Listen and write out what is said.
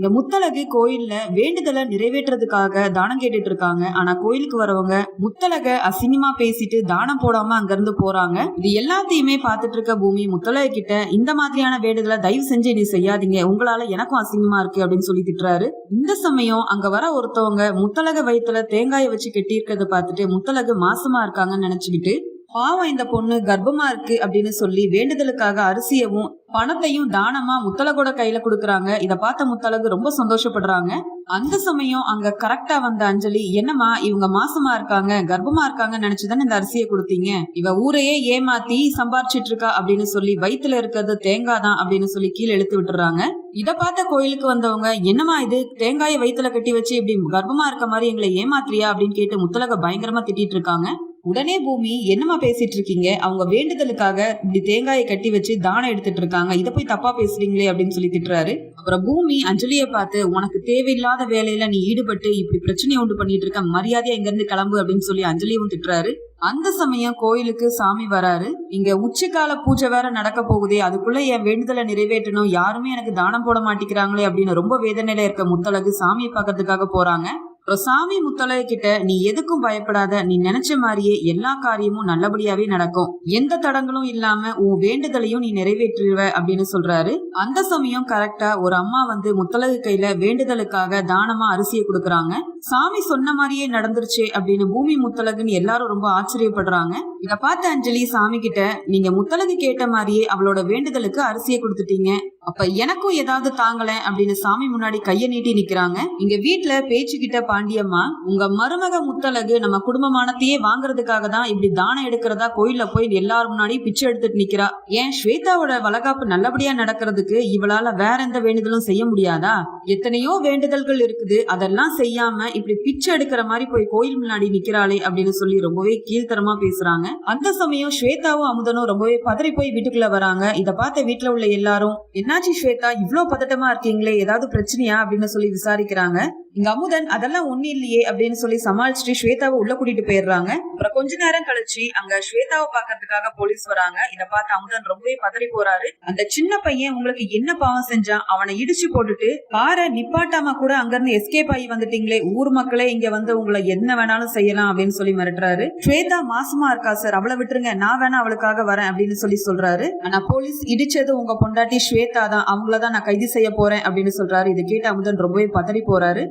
இந்த முத்தழகு கோயில்ல வேண்டுதலை நிறைவேற்றுறதுக்காக தானம் கேட்டுட்டு இருக்காங்க. ஆனா கோயிலுக்கு வரவங்க முத்தழக அசிங்கமா பேசிட்டு தானம் போடாம அங்க இருந்து போறாங்க. இது எல்லாத்தையுமே பாத்துட்டு இருக்க பூமி முத்தழகு கிட்ட இந்த மாதிரியான வேண்டுதலை தயவு செஞ்சு நீ செய்யாதீங்க, உங்களால எனக்கும் அசிங்கமா இருக்கு அப்படின்னு சொல்லி திட்டுறாரு. இந்த சமயம் அங்க வர ஒருத்தவங்க முத்தழக வயித்துல தேங்காயை வச்சு கெட்டி இருக்கிறத பார்த்துட்டு முத்தழகு மாசமா இருக்காங்கன்னு நினைச்சுக்கிட்டு பாவம் இந்த பொண்ணு கர்ப்பமா இருக்கு அப்படின்னு சொல்லி வேண்டுதலுக்காக அரிசியவும் பணத்தையும் தானமா முத்தழகோட கையில கொடுக்கறாங்க. இத பார்த்த முத்தழகு ரொம்ப சந்தோஷப்படுறாங்க. அந்த சமயம் அங்க கரெக்டா வந்த அஞ்சலி, என்னமா இவங்க மாசமா இருக்காங்க கர்ப்பமா இருக்காங்கன்னு நினைச்சுதானே இந்த அரிசியை கொடுத்தீங்க, இவ ஊரையே ஏமாத்தி சம்பாரிச்சிட்டு இருக்கா அப்படின்னு சொல்லி வயித்துல இருக்கிறது தேங்காய் தான் அப்படின்னு சொல்லி கீழே இழுத்து விட்டுறாங்க. இத பார்த்த கோயிலுக்கு வந்தவங்க, என்னமா இது தேங்காயை வயித்துல கட்டி வச்சு இப்படி கர்ப்பமா இருக்க மாதிரி எங்களை ஏமாத்திரியா அப்படின்னு கேட்டு முத்தழக பயங்கரமா திட்டிட்டு இருக்காங்க. உடனே பூமி, என்னமா பேசிட்டு இருக்கீங்க, அவங்க வேண்டுதலுக்காக இப்படி தேங்காயை கட்டி வச்சு தானம் எடுத்துட்டு இருக்காங்க, இத போய் தப்பா பேசுறீங்களே அப்படின்னு சொல்லி திட்டுறாரு. அப்புறம் பூமி அஞ்சலியை பார்த்து, உனக்கு தேவையில்லாத வேலையில நீ ஈடுபட்டு இப்படி பிரச்சனையை உண்டு பண்ணிட்டு இருக்க, மரியாதையா இங்க இருந்து கிளம்பு அப்படின்னு சொல்லி அஞ்சலியும் திட்டுறாரு. அந்த சமயம் கோயிலுக்கு சாமி வராரு. இங்க உச்சிக்கால பூஜை வேற நடக்க போகுதே, அதுக்குள்ள என் வேண்டுதலை நிறைவேற்றணும், யாருமே எனக்கு தானம் போட மாட்டேங்கிறாங்களே அப்படின்னு ரொம்ப வேதனையில இருக்க முத்தழகு சாமியை பார்க்கறதுக்காக போறாங்க. சாமி முத்தழகு கிட்ட, நீ எதுக்கும் பயப்படாத, நீ நினைச்ச மாதிரியே எல்லா காரியமும் நல்லபடியாவே நடக்கும், எந்த தடங்களும் இல்லாம உன் வேண்டுதலையும் நீ நிறைவேற்றுவ அப்படின்னு சொல்றாரு. அந்த சமயம் கரெக்டா ஒரு அம்மா வந்து முத்தழகு கையில வேண்டுதலுக்காக தானமா அரிசியை கொடுக்கறாங்க. சாமி சொன்ன மாதிரியே நடந்துருச்சு அப்படின்னு பூமி முத்தழகுன்னு எல்லாரும் ரொம்ப ஆச்சரியப்படுறாங்க. இத பார்த்த அஞ்சலி சாமி கிட்ட, நீங்க முத்தழகு கேட்ட மாதிரியே அவளோட வேண்டுதலுக்கு அரிசியை கொடுத்துட்டீங்க, அப்ப எனக்கும் ஏதாவது தாங்கல அப்படின்னு சாமி முன்னாடி கைய நீட்டி நிக்கிறாங்க. இங்க வீட்டுல பேச்சுக்கிட்ட பாண்டியம்மா, உங்க மருமக முத்தழகு நம்ம குடும்பமானத்தையே வாங்குறதுக்காக தான் இப்படி தானம் எடுக்கிறதா கோயில்ல போய் எல்லாரும் முன்னாடி பிச்சை எடுத்துட்டு நிக்கிறா, ஏன் ஸ்வேதாவோட வளகாப்பு நல்லபடியா நடக்கிறதுக்கு இவளால வேற எந்த வேண்டுதலும் செய்ய முடியாதா, எத்தனையோ வேண்டுதல்கள் இருக்குது, அதெல்லாம் செய்யாம இப்படி பிச்சை எடுக்கிற மாதிரி போய் கோயில் முன்னாடி நிக்கிறாளே அப்படின்னு சொல்லி ரொம்பவே கீழ்த்தரமா பேசுறாங்க. அந்த சமயம் ஸ்வேதாவும் அமுதனும் ரொம்பவே பதறி போய் வீட்டுக்குள்ள வராங்க. இத பார்த்த வீட்டுல உள்ள எல்லாரும், என்னாச்சு ஸ்வேதா இவ்வளவு பதட்டமா இருக்கீங்களே, ஏதாவது பிரச்சனையா அப்படின்னு சொல்லி விசாரிக்கிறாங்க. இங்க அமுதன், அதெல்லாம் ஒண்ணு இல்லையே அப்படின்னு சொல்லி சமாளிச்சுட்டு ஸ்வேதாவை உள்ள கூட்டிட்டு போயிடுறாங்க. அப்புறம் கொஞ்ச நேரம் கழிச்சு அங்க ஸ்வேதாவை பாக்கிறதுக்காக போலீஸ் வராங்க. இத பார்த்து அமுதன் ரொம்பவே பதறி போறாரு. அந்த சின்ன பையன் உங்களுக்கு என்ன பாவம் செஞ்சான், அவனை இடிச்சு போட்டுட்டு காரை நிப்பாட்டாம கூட அங்க இருந்து எஸ்கேப் ஆகி வந்துட்டீங்களே, ஊர் மக்களே இங்க வந்து உங்களை என்ன வேணாலும் செய்யலாம் அப்படின்னு சொல்லி மிரட்டுறாரு. ஸ்வேதா மாசமா இருக்கா சார், அவளை விட்டுருங்க, நான் வேணா அவளுக்காக வரேன் அப்படின்னு சொல்லி சொல்றாரு. ஆனா போலீஸ், இடிச்சது உங்க பொண்டாட்டி ஸ்வேதா தான், அவங்களதான் நான் கைது செய்ய போறேன் அப்படின்னு சொல்றாரு. இதை கேட்டு அமுதன் ரொம்பவே பதறி போறாரு.